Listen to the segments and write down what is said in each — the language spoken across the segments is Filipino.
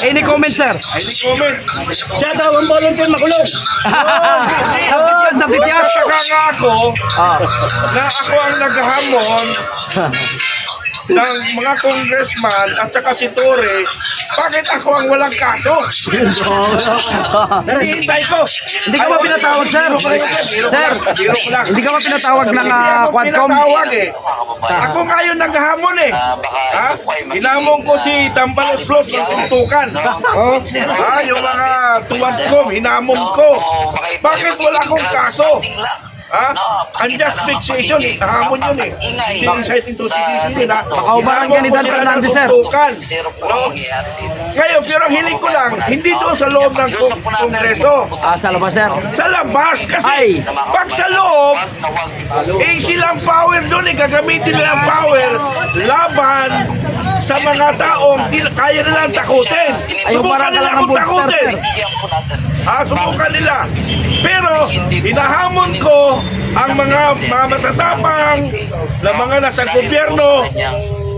Any comment, sir? Any comment? Siya daw ang volunteer makulong. Sabit yan. Nagtataka ako na ako ang naghahamon ng mga congressman at saka si Torre, bakit ako ang walang kaso? Hinihintay ko. Hindi ka ba pinatawag, sir? Sir, Biro ko lang. hindi ka ba pinatawag ng Hindi ako Quadcom? pinatawag eh. Ako nga yung naghahamon eh. Ha? Hinamon ko si Tambaloslos ng suntukan. Oh. Ha? Yung mga tuwad ko, hinamon ko. Bakit wala akong kaso? Ha? Unjust fixation, hamon yun eh. Hindi inciting to sedition ha. Pakaubahan ka ni Dan Fernandez, sir. No? Ngayon, pero ang hiling ko lang, hindi doon sa loob ng Kongreso. Sa labas, sir. Sa labas, kasi Ay. pag sa loob, silang power doon eh, gagamitin nila ang power laban sa mga taong kaya nilang takutin. Subukan nila akong takutin. Subukan nila. Pero, hinahamon ko ang mga matatapang na mga nasa gobyerno,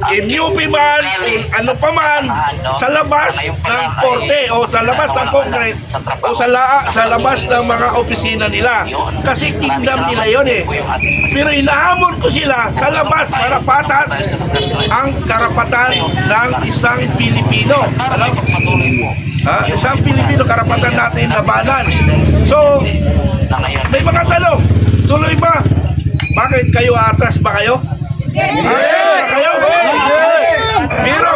MUP man, ano pa man, sa labas ng korte o sa labas ng Congress o sa labas ng mga opisina nila. Kasi kingdom nila yun eh. Pero hinahamon ko sila sa labas para patas ang karapatan ng isang Pilipino. Alam? Isang Pilipino, karapatan natin labanan. So, may mga tanong. Tuloy ba? Bakit kayo atras ba kayo? Kayo? Pero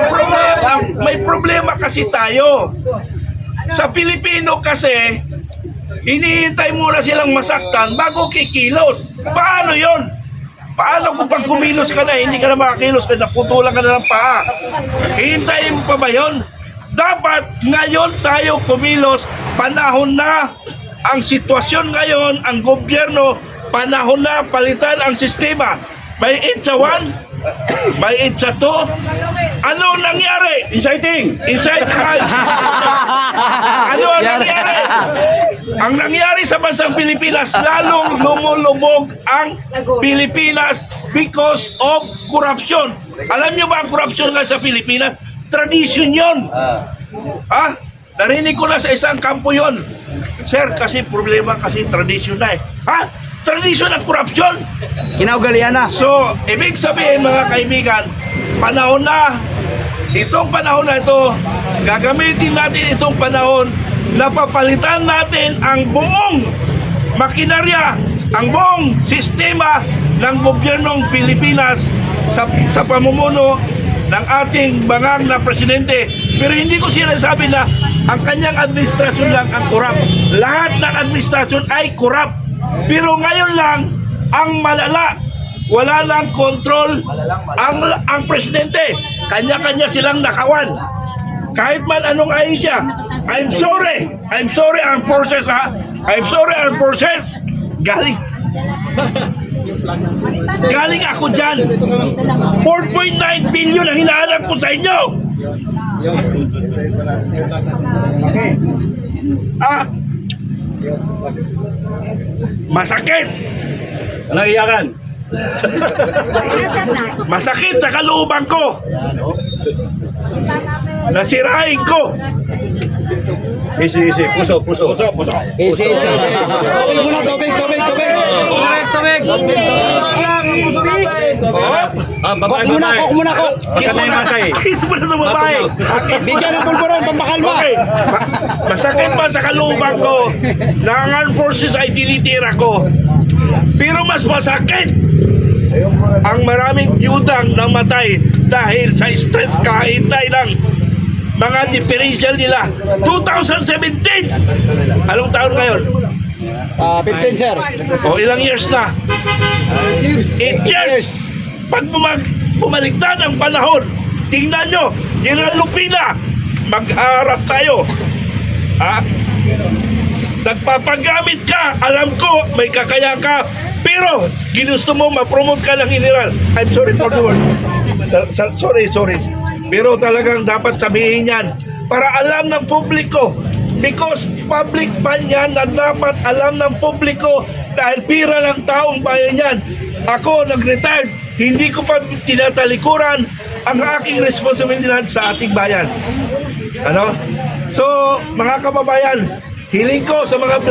may problema kasi tayo. Sa Pilipino kasi, hinihintay muna silang masaktan bago kikilos. Paano yon? Paano kung pag kumilos ka na, hindi ka na makakilos, kasi naputulan ka na ng paa? Hihintayin mo pa ba yun? Dapat ngayon tayo kumilos, panahon na ang sitwasyon ngayon, ang gobyerno, panahon na palitan ang sistema. May itsa 1, may itsa 2. Ano nangyari? Inciting! Incite crimes. Ano ang nangyari? Ang nangyari sa bansang Pilipinas, lalong lumulubog ang Pilipinas because of corruption. Alam niyo ba ang corruption nga sa Pilipinas? Tradition yun. Narinig ko na sa isang kampo yun. Sir, kasi problema kasi tradition na eh. Tradition ng corruption. Kinaugalian na. So, ibig sabihin mga kaibigan, panahon na, itong panahon na ito, gagamitin natin itong panahon na papalitan natin ang buong makinarya, ang buong sistema ng gobyernong Pilipinas sa pamumuno ng ating bangang na presidente. Pero hindi ko sinasabi na ang kanyang administrasyon lang ang corrupt. Lahat ng administrasyon ay corrupt. Pero ngayon lang, ang malala, wala lang control ang presidente. Kanya-kanya silang nakawan. Kahit man anong ayon siya. I'm sorry armed forces ha. I'm sorry armed forces. Galing ako dyan. 4.9 billion ang hinahanap ko sa inyo. Masakit. Nangiyakan! Masakit sa kalooban ko. Nasirain ko. Easy. Puso. Easy. Tubig muna, tubig. Tubig. Kok muna. Pagkat na yung masay. Kiss mo na sa babae. Bigyan ng pulburon, pampakalma. Okay. Masakit pa sa kalooban ko na ang armed forces ay tinitira ko. Pero mas masakit ang maraming byudang namatay dahil sa stress kahintay lang mga differential nila. 2017! Anong taon ngayon? 15, sir. O ilang years na? 8 years! Pag bumaligtad ang panahon, tingnan nyo, General Lupina, mag-harap tayo. Nagpapagamit ka, alam ko, may kakaya ka, pero ginusto mo ma-promote ka ng general. I'm sorry for the word. Sorry. Pero talagang dapat sabihin yan para alam ng publiko. Because public ban yan na dapat alam ng publiko dahil pira ng taong bayan yan. Ako, nag-retired, hindi ko pa tinatalikuran ang aking responsibilidad sa ating bayan. Ano? So, mga kababayan, hiling ko sa mga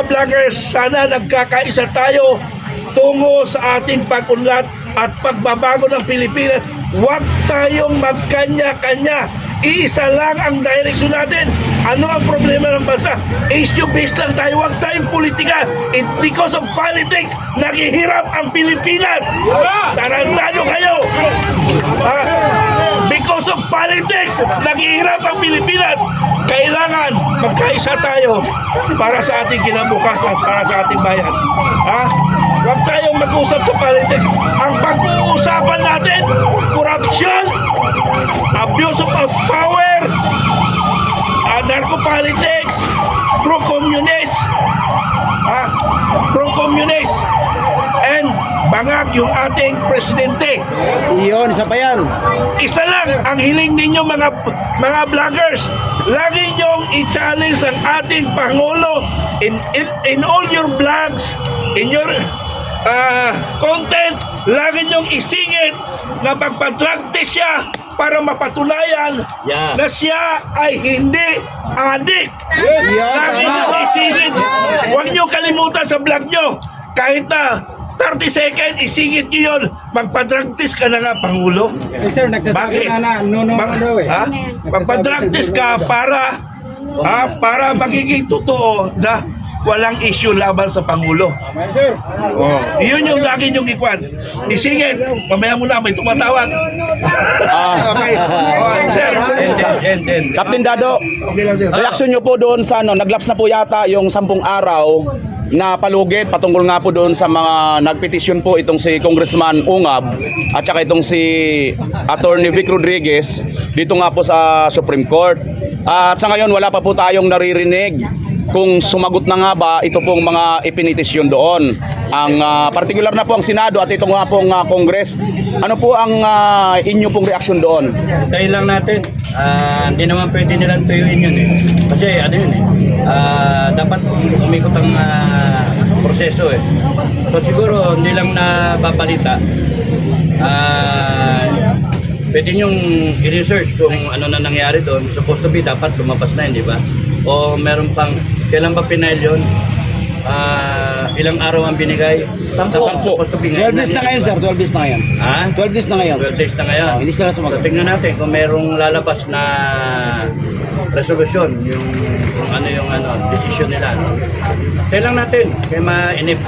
vloggers, sana nagkakaisa tayo tungo sa ating pag-unlad at pagbabago ng Pilipinas. Huwag tayong magkanya-kanya. Iisa lang ang direksyon natin. Ano ang problema ng bansa? Issue-based lang tayo. Huwag tayong politika. Because of politics, naghihirap ang Pilipinas. Tarantado kayo. Because of politics, naghihirap ang Pilipinas. Kailangan magkaisa tayo para sa ating kinabukasan, para sa ating bayan. Huwag tayong mag-usap sa politics. Ang pag-uusapan natin, corruption, abuse of power, narco-politics, pro-communist, and bangag yung ating presidente. Iyon, isa pa yan. Isa lang ang hiling ninyo mga vloggers. Lagi nyong i-challenge ang ating Pangulo in all your vlogs, in your content. Lagi nyong isingit na magpa-drug test siya para mapatunayan na siya ay hindi adik. Lagi nyong isingit. Huwag nyo kalimutan sa vlog nyo. Kahit na 30 seconds, isingit nyo yun. Magpa-drug test ka na nga, Pangulo. Sir, nagsasabi na no daw eh. Magpa-drug test ka para magiging totoo na walang issue laban sa Pangulo. Sir. Yun yung lagi yung ikwan. Isingit. Mamaya muna, may tumatawag. Okay. Sir. Captain Dado, Okay lang, sir. reaksyon nyo po doon sa naglaps na po yata yung 10 araw na palugit patungkol nga po doon sa mga nagpetisyon po itong si Congressman Ungab at saka itong si Attorney Vic Rodriguez dito nga po sa Supreme Court. At sa ngayon wala pa po tayong naririnig kung sumagot na nga ba ito pong mga ipinitisyon doon. Ang particular na po ang Senado at ito nga pong Congress. Ano po ang inyo pong reaksyon doon? Tayo lang natin. Hindi naman pwede nilang tuyuin yun eh. Kasi ano yun eh. Dapat umikot ang proseso eh. So siguro hindi lang nababalita. Pwede nyong i-research kung ano na nangyari doon. Supposed to be dapat lumabas na yun, di ba? O meron pang, kailan ba pinail yun? Ilang araw ang binigay? 10. Supposed to be 12 days na ngayon, sir. 12 days na ngayon. Ha? 12 days na ngayon. 12 days na ngayon. Hindi sila So, sumagot. tingnan natin kung merong lalabas na resolusyon, yung decision nila. No? Tayo lang natin, kaya mainip.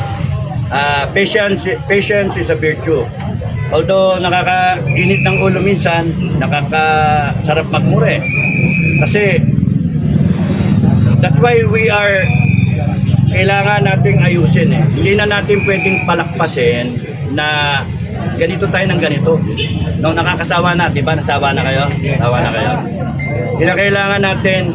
Patience is a virtue. Although nakakainit ng ulo minsan, nakakasarap magmure. Kasi that's why kailangan nating ayusin eh. Hindi na natin pwedeng palakpasin na ganito tayo ng ganito. No, nakakasawa na, di ba? Nasawa na kayo? Nasawa na kayo? Kailangan natin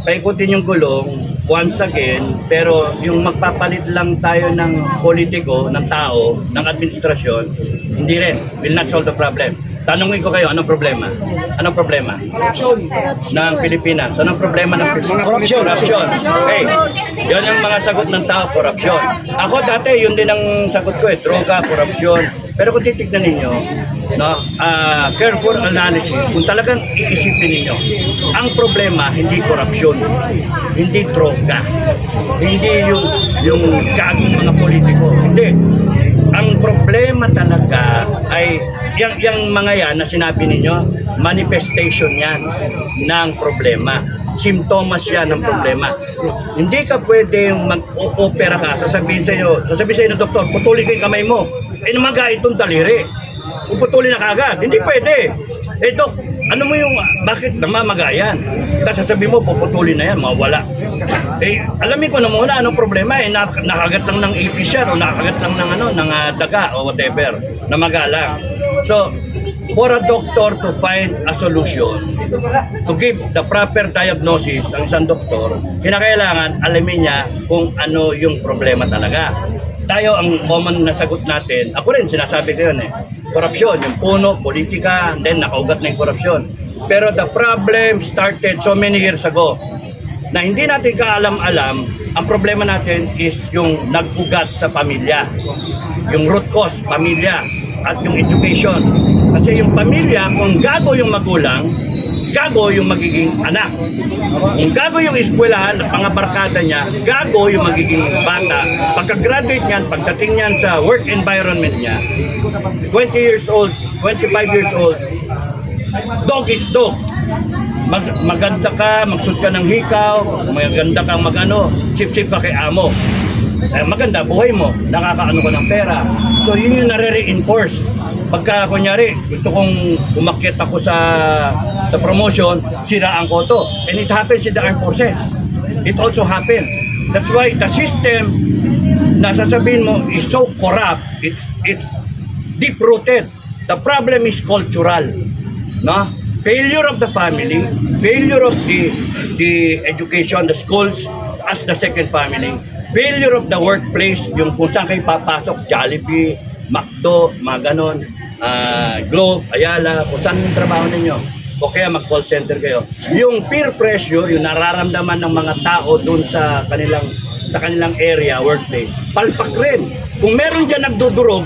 paikutin yung gulong once again, pero yung magpapalit lang tayo ng politiko, ng tao, ng administrasyon, hindi rin, will not solve the problem. Tanungin ko kayo, anong problema? Anong problema? Ng Pilipinas. Anong problema ng Pilipinas? Corruption. Okay. Yun yung mga sagot ng tao, corruption. Ako dati, yun din ang sagot ko eh, droga, corruption. Pero kung titignan ninyo, no, careful analysis, kung talagang iisipin ninyo, ang problema, hindi corruption, hindi droga, hindi yung gagong mga politiko, hindi. Ang problema talaga ay yung mga yan na sinabi ninyo, manifestation yan ng problema. Simptomas yan ng problema. Hindi ka pwedeng mag-opera ka, sasabihin sa'yo ng doktor, putulin ko yung kamay mo. Maga itong daliri. Puputulin na kagad. Hindi pwede. Dok, ano mo yung, bakit namamaga yan? Tapos sasabihin mo, puputulin na yan, mawala. Alamin ko na muna anong problema eh, nakagat lang ng ipis yan o nakagat lang ng daga o whatever, namaga lang. So, for a doctor to find a solution, to give the proper diagnosis ng isang doktor, kinakailangan alamin niya kung ano yung problema talaga. Tayo, ang common na sagot natin, ako rin sinasabi ko yun eh, korupsyon, yung puno, politika, and then nakaugat na yung korupsyon. Pero the problem started so many years ago na hindi natin kaalam-alam, ang problema natin is yung nag-ugat sa pamilya. Yung root cause, pamilya, at yung education. Kasi yung pamilya, kung gago yung magulang, gago yung magiging anak. Kung gago yung eskwelahan, mga barkada niya, gago yung magiging bata. Pagka-graduate niyan, pagdating niyan sa work environment niya, 20 years old, 25 years old, dog is dog. Maganda ka, magsud ka ng hikaw, maganda kang magano, sip-sip ka kay amo. Maganda, buhay mo, nakakaano ka ng pera. So yun yung nare-reinforce. Pagka kunyari, gusto kong umakyat ako sa promotion, siraan ko to. And it happens in the armed forces. It also happens. That's why the system na sasabihin mo is so corrupt. It's deep-rooted. The problem is cultural. No? Failure of the family, failure of the education, the schools as the second family, failure of the workplace, yung kung saan kayo papasok, Jollibee, McDo, mga ganon, Globe, Ayala, kung saan yung trabaho ninyo. O kaya mag-call center kayo. Yung peer pressure, yung nararamdaman ng mga tao dun sa kanilang area, workplace, palpak rin. Kung meron dyan nagdudurog,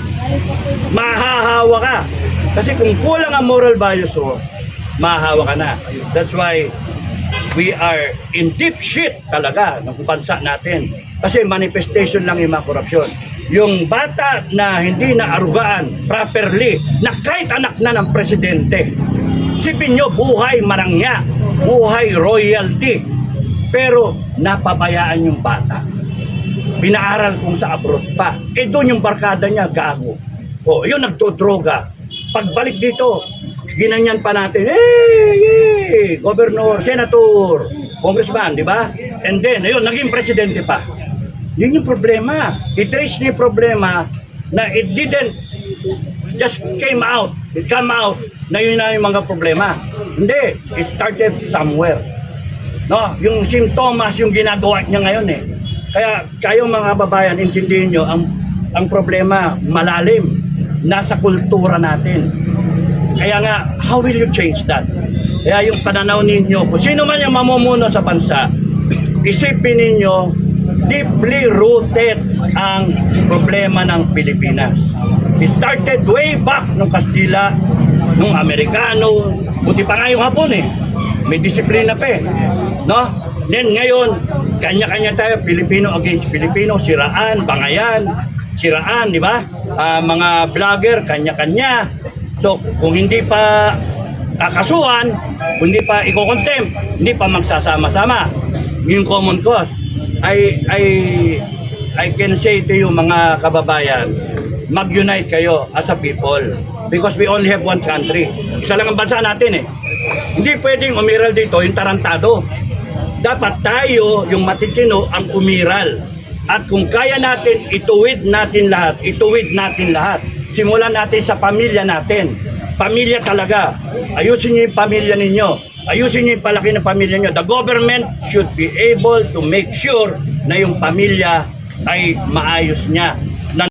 mahahawa ka. Kasi kung kulang ang moral values mo, mahahawa ka na. That's why we are in deep shit talaga ng bansa natin. Kasi manifestation lang yung mga korupsyon. Yung bata na hindi na arugaan properly, na kahit anak na ng presidente, sipin nyo, buhay marangya, buhay royalty, pero napabayaan yung bata. Pinaaral kung sa abroad pa. Doon yung barkada niya, gago. Yun nagtodroga. Pagbalik dito, ginanyan pa natin, hey, governor, senator, congressman, di ba? And then, ayun, naging presidente pa. Yun yung problema. I-trace niya yung problema na it didn't just came out. It come out na yun na yung mga problema. Hindi. It started somewhere. No? Yung simptomas yung ginagawa niya ngayon eh. Kaya kayong mga babayan, intindihin nyo, ang problema malalim. Nasa kultura natin. Kaya nga, how will you change that? Kaya yung pananaw ninyo, kung sino man yung mamumuno sa bansa, isipin ninyo, deeply rooted ang problema ng Pilipinas. It started way back nung Kastila, nung Amerikano, buti pa nga yung Hapon eh. May disiplina pa eh. No? Then ngayon, kanya-kanya tayo, Pilipino against Pilipino, siraan, bangayan, siraan, di ba? Mga vlogger, kanya-kanya. So, kung hindi pa kakasuhan, kung hindi pa iko-contempt, hindi pa magsasama-sama, yung common cause, I can say to you mga kababayan, mag-unite kayo as a people because we only have one country. Isa lang ang bansa natin eh. Hindi pwedeng umiral dito yung tarantado. Dapat tayo, yung matitino, ang umiral. At kung kaya natin, ituwid natin lahat. Simulan natin sa pamilya natin. Pamilya talaga. Ayusin niyo yung pamilya ninyo. Ayusin niyo yung palaki ng pamilya niyo. The government should be able to make sure na yung pamilya ay maayos niya.